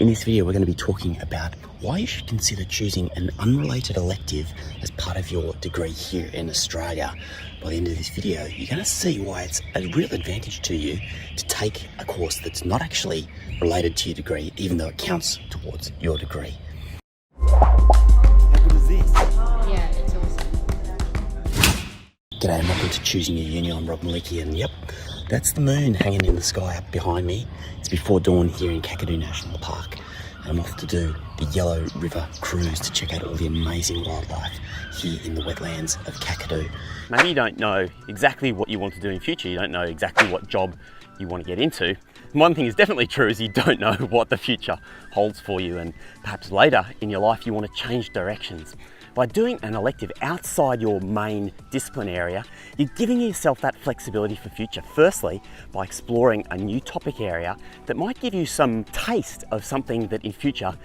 In this video, we're going to be talking about why you should consider choosing an unrelated elective as part of your degree here in Australia. By the end of this video, you're going to see why it's a real advantage to you to take a course that's not actually related to your degree, even though it counts towards your degree. How good is this? Yeah, it's awesome. G'day and welcome to Choosing Your Uni. I'm Rob Maliki, and yep, that's the moon hanging in the sky up behind me. It's before dawn here in Kakadu National Park, and I'm off to do the Yellow River Cruise to check out all the amazing wildlife here in the wetlands of Kakadu. Maybe you don't know exactly what you want to do in future. You don't know exactly what job you want to get into. And one thing is definitely true is you don't know what the future holds for you, and perhaps later in your life you want to change directions. By doing an elective outside your main discipline area, you're giving yourself that flexibility for future. Firstly, by exploring a new topic area that might give you some taste of something that in future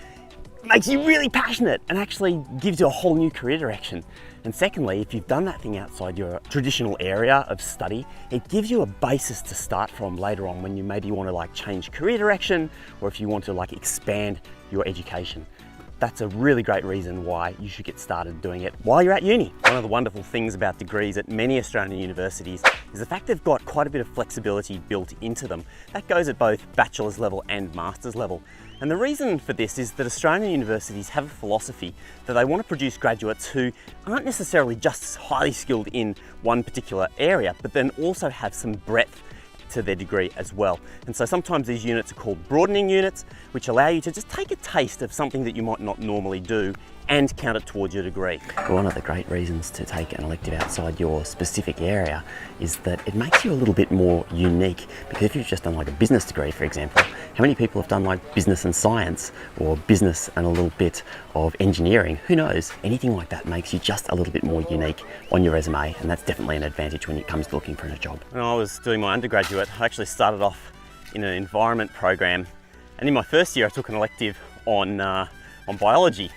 makes you really passionate and actually gives you a whole new career direction. And secondly, if you've done that thing outside your traditional area of study, it gives you a basis to start from later on when you maybe want to change career direction, or if you want to expand your education. That's a really great reason why you should get started doing it while you're at uni. One of the wonderful things about degrees at many Australian universities is the fact they've got quite a bit of flexibility built into them. That goes at both bachelor's level and master's level. And the reason for this is that Australian universities have a philosophy that they want to produce graduates who aren't necessarily just highly skilled in one particular area, but then also have some breadth to their degree as well. And so sometimes these units are called broadening units, which allow you to just take a taste of something that you might not normally do and count it towards your degree. One of the great reasons to take an elective outside your specific area is that it makes you a little bit more unique, because if you've just done a business degree, for example, how many people have done business and science, or business and a little bit of engineering? Who knows? Anything like that makes you just a little bit more unique on your resume, and that's definitely an advantage when it comes to looking for a job. When I was doing my undergraduate, I actually started off in an environment program, and in my first year I took an elective on biology.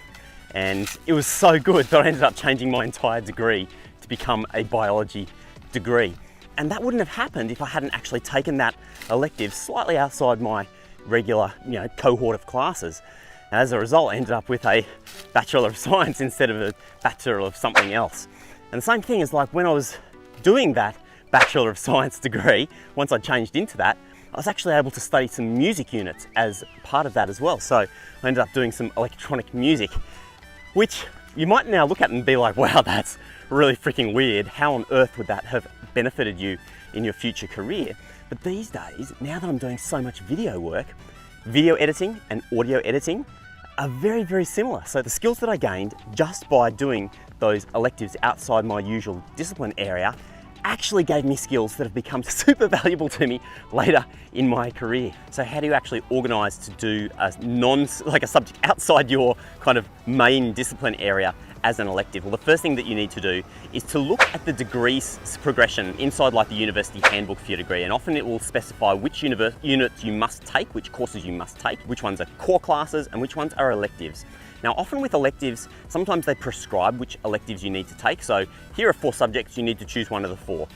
And it was so good that I ended up changing my entire degree to become a biology degree. And that wouldn't have happened if I hadn't actually taken that elective slightly outside my regular, cohort of classes. And as a result, I ended up with a Bachelor of Science instead of a Bachelor of something else. And the same thing is when I was doing that Bachelor of Science degree, once I changed into that, I was actually able to study some music units as part of that as well. So I ended up doing some electronic music, which you might now look at and be like, wow, that's really freaking weird. How on earth would that have benefited you in your future career? But these days, now that I'm doing so much video work, video editing and audio editing are very, very similar. So the skills that I gained just by doing those electives outside my usual discipline area actually gave me skills that have become super valuable to me later in my career. So how do you actually organize to do a subject outside your kind of main discipline area as an elective? Well, the first thing that you need to do is to look at the degrees progression inside the university handbook for your degree, and often it will specify which units you must take, which courses you must take, which ones are core classes and which ones are electives. Now, often with electives, sometimes they prescribe which electives you need to take. So here are 4 subjects, you need to choose one of the 4.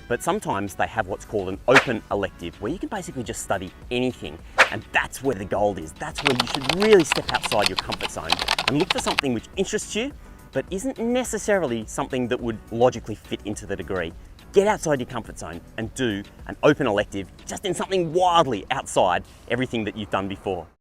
But sometimes they have what's called an open elective, where you can basically just study anything. And that's where the gold is. That's where you should really step outside your comfort zone and look for something which interests you, but isn't necessarily something that would logically fit into the degree. Get outside your comfort zone and do an open elective just in something wildly outside everything that you've done before.